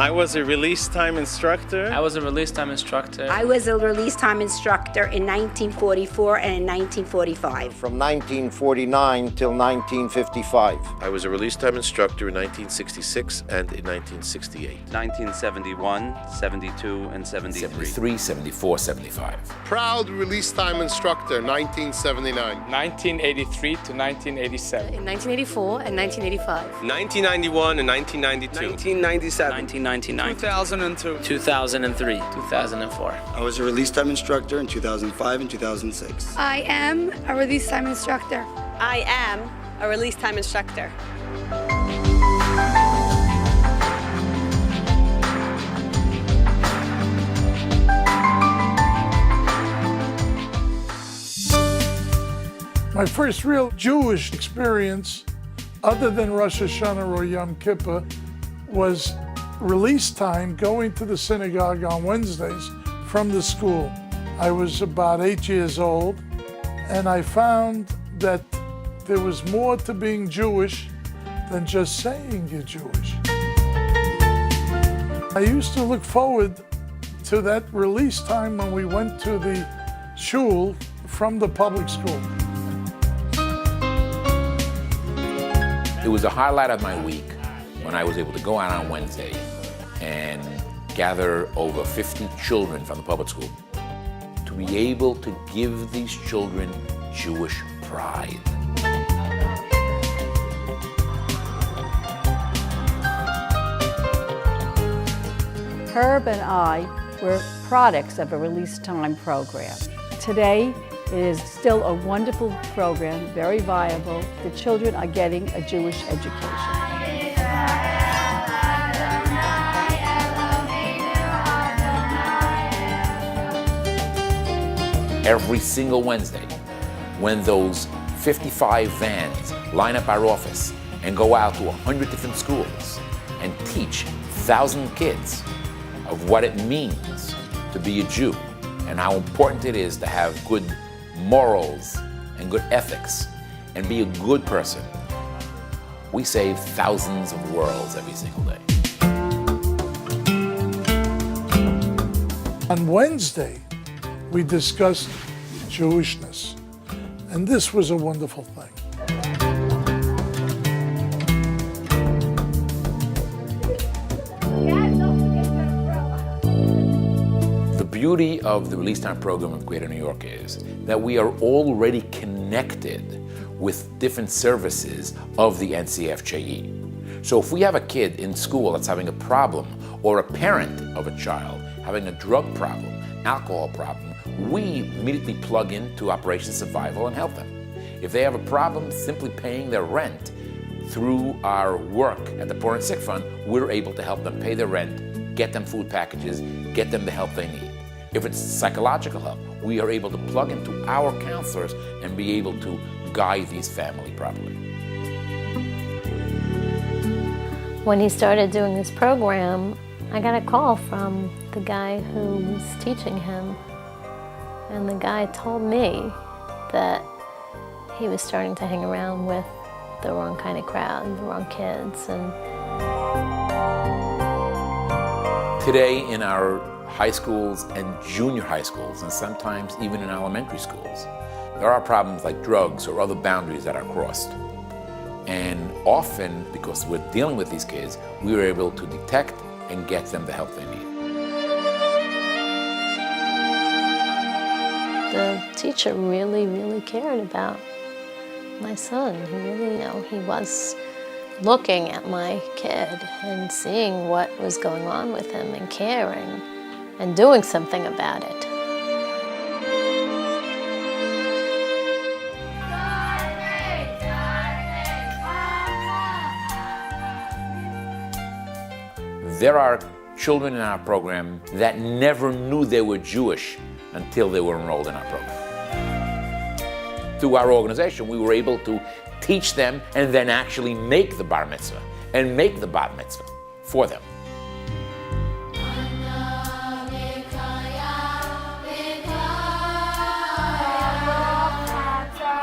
I was a release time instructor. I was a release time instructor. I was a release time instructor in 1944 and in 1945. From 1949 till 1955. I was a release time instructor in 1966 and in 1968. 1971, 72, and 73. 73, 74, 75. Proud release time instructor, 1979. 1983 to 1987. In 1984 and 1985. 1991 and 1992. 1997. 1999. 2002. 2003. 2004. I was a release time instructor in 2005 and 2006. I am a release time instructor. I am a release time instructor. My first real Jewish experience, other than Rosh Hashanah or Yom Kippur, was release time going to the synagogue on Wednesdays from the school. I was about 8 years old, and I found that there was more to being Jewish than just saying you're Jewish. I used to look forward to that release time when we went to the shul from the public school. It was a highlight of my week when I was able to go out on Wednesday and gather over 50 children from the public school to be able to give these children Jewish pride. Herb and I were products of a release time program. Today, it is still a wonderful program, very viable. The children are getting a Jewish education. Every single Wednesday, when those 55 vans line up our office and go out to 100 different schools and teach 1,000 kids of what it means to be a Jew and how important it is to have good morals and good ethics and be a good person, we save thousands of worlds every single day. On Wednesday, we discussed Jewishness, and this was a wonderful thing. The beauty of the Release Time program of Greater New York is that we are already connected with different services of the NCFJE. So if we have a kid in school that's having a problem, or a parent of a child having a drug problem, alcohol problem, we immediately plug into Operation Survival and help them. If they have a problem simply paying their rent, through our work at the Poor and Sick Fund, we're able to help them pay their rent, get them food packages, get them the help they need. If it's psychological help, we are able to plug into our counselors and be able to guide these families properly. When he started doing this program, I got a call from the guy who was teaching him, and the guy told me that he was starting to hang around with the wrong kind of crowd, the wrong kids. And today in our high schools and junior high schools, and sometimes even in elementary schools, there are problems like drugs or other boundaries that are crossed. And often, because we're dealing with these kids, we were able to detect and get them the help they need. the teacher really, really cared about my son. He really, he was looking at my kid and seeing what was going on with him and caring and doing something about it. There are children in our program that never knew they were Jewish until they were enrolled in our program. Through our organization, we were able to teach them and then actually make the bar mitzvah and make the bat mitzvah for them.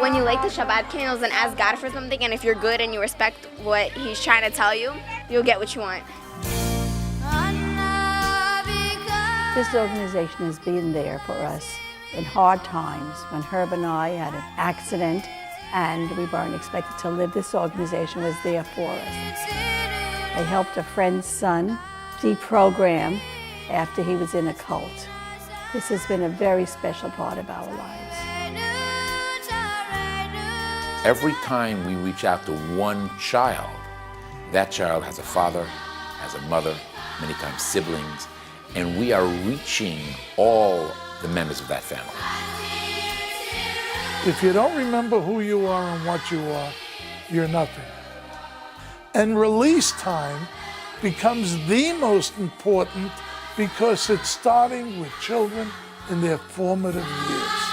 When you light the Shabbat candles and ask God for something, and if you're good and you respect what He's trying to tell you, you'll get what you want. This organization has been there for us in hard times. When Herb and I had an accident and we weren't expected to live, this organization was there for us. They helped a friend's son deprogram after he was in a cult. This has been a very special part of our lives. Every time we reach out to one child, that child has a father, has a mother, many times siblings, and we are reaching all the members of that family. If you don't remember who you are and what you are, you're nothing. And release time becomes the most important because it's starting with children in their formative years.